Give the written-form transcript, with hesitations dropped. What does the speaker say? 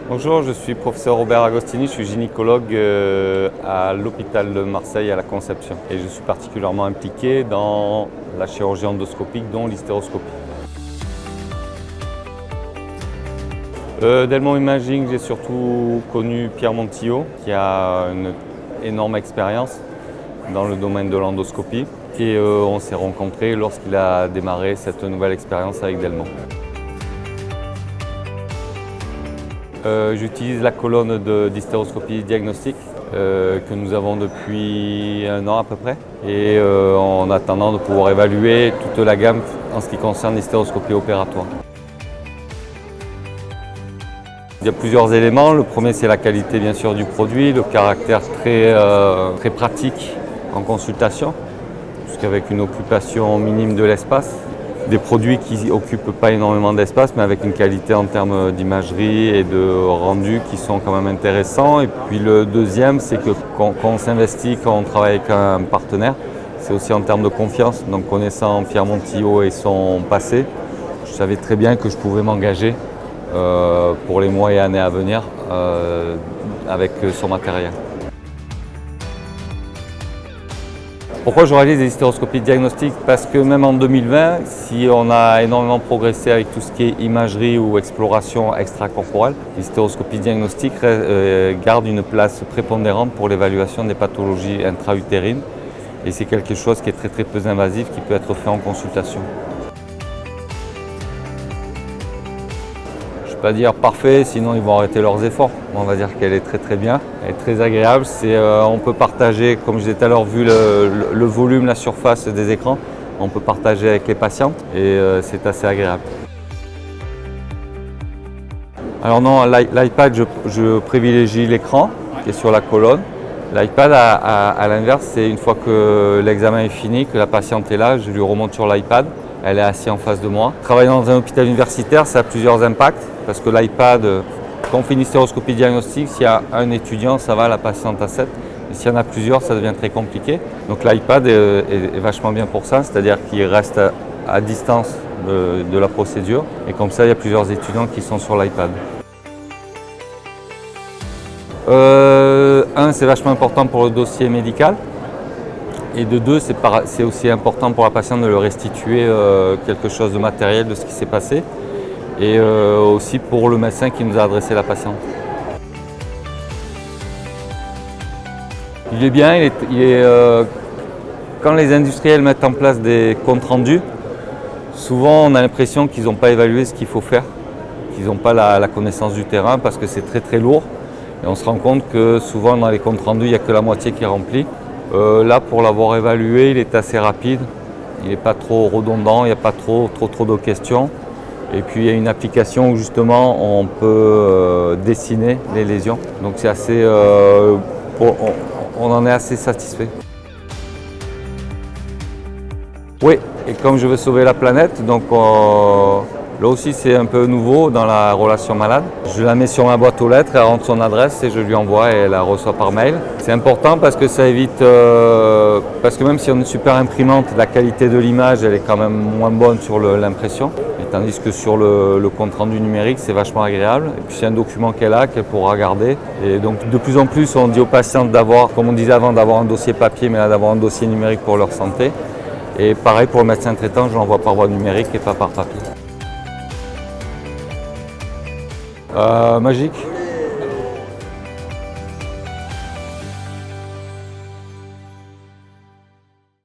Bonjour, je suis professeur Robert Agostini, je suis gynécologue à l'hôpital de Marseille à la Conception et je suis particulièrement impliqué dans la chirurgie endoscopique dont l'hystéroscopie. Delmon Imaging, j'ai surtout connu Pierre Montillot qui a une énorme expérience dans le domaine de l'endoscopie et on s'est rencontrés lorsqu'il a démarré cette nouvelle expérience avec Delmon. J'utilise la colonne d'hystéroscopie diagnostique que nous avons depuis 1 an à peu près et en attendant de pouvoir évaluer toute la gamme en ce qui concerne l'hystéroscopie opératoire. Il y a plusieurs éléments. Le premier, c'est la qualité bien sûr du produit, le caractère très pratique en consultation, puisqu'avec une occupation minime de l'espace. Des produits qui n'occupent pas énormément d'espace, mais avec une qualité en termes d'imagerie et de rendu qui sont quand même intéressants. Et puis le deuxième, c'est que quand on s'investit, quand on travaille avec un partenaire, c'est aussi en termes de confiance. Donc connaissant Pierre Montillot et son passé, je savais très bien que je pouvais m'engager pour les mois et années à venir avec son matériel. Pourquoi je réalise des hystéroscopies diagnostiques? Parce que même en 2020, si on a énormément progressé avec tout ce qui est imagerie ou exploration extracorporelle, l'hystéroscopie diagnostique garde une place prépondérante pour l'évaluation des pathologies intra-utérines et c'est quelque chose qui est très peu invasif qui peut être fait en consultation. Je ne vais pas dire parfait, sinon ils vont arrêter leurs efforts. On va dire qu'elle est très bien, elle est très agréable. On peut partager, comme je disais tout à l'heure, vu le volume, la surface des écrans, on peut partager avec les patientes et c'est assez agréable. Alors non, l'iPad, je privilégie l'écran qui est sur la colonne. L'iPad, à l'inverse, c'est une fois que l'examen est fini, que la patiente est là, je lui remonte sur l'iPad. Elle est assise en face de moi. Travailler dans un hôpital universitaire, ça a plusieurs impacts parce que l'iPad, quand on fait une hystéroscopie diagnostique, s'il y a un étudiant, ça va, la patiente a 7. Et s'il y en a plusieurs, ça devient très compliqué. Donc l'iPad est vachement bien pour ça, c'est-à-dire qu'il reste à distance de la procédure. Et comme ça, il y a plusieurs étudiants qui sont sur l'iPad. C'est vachement important pour le dossier médical. Et de deux, c'est aussi important pour la patiente de leur restituer quelque chose de matériel de ce qui s'est passé et aussi pour le médecin qui nous a adressé la patiente. Il est bien, quand les industriels mettent en place des comptes rendus, souvent on a l'impression qu'ils n'ont pas évalué ce qu'il faut faire, qu'ils n'ont pas la connaissance du terrain parce que c'est très lourd et on se rend compte que souvent dans les comptes rendus, il n'y a que la moitié qui est remplie. Là, pour l'avoir évalué, il est assez rapide, il n'est pas trop redondant, il n'y a pas trop de questions. Et puis il y a une application où justement on peut dessiner les lésions. Donc c'est assez, on en est assez satisfait. Oui, et comme je veux sauver la planète, donc là aussi c'est un peu nouveau dans la relation malade. Je la mets sur ma boîte aux lettres, elle rentre son adresse et je lui envoie et elle la reçoit par mail. C'est important parce que ça évite, parce que même si on a une super imprimante, la qualité de l'image elle est quand même moins bonne sur l'impression. Tandis que sur le compte rendu numérique c'est vachement agréable. Et puis c'est un document qu'elle pourra garder. Et donc de plus en plus on dit aux patientes d'avoir, comme on disait avant, d'avoir un dossier papier, mais là d'avoir un dossier numérique pour leur santé. Et pareil pour le médecin traitant, je l'envoie par voie numérique et pas par papier. Magique.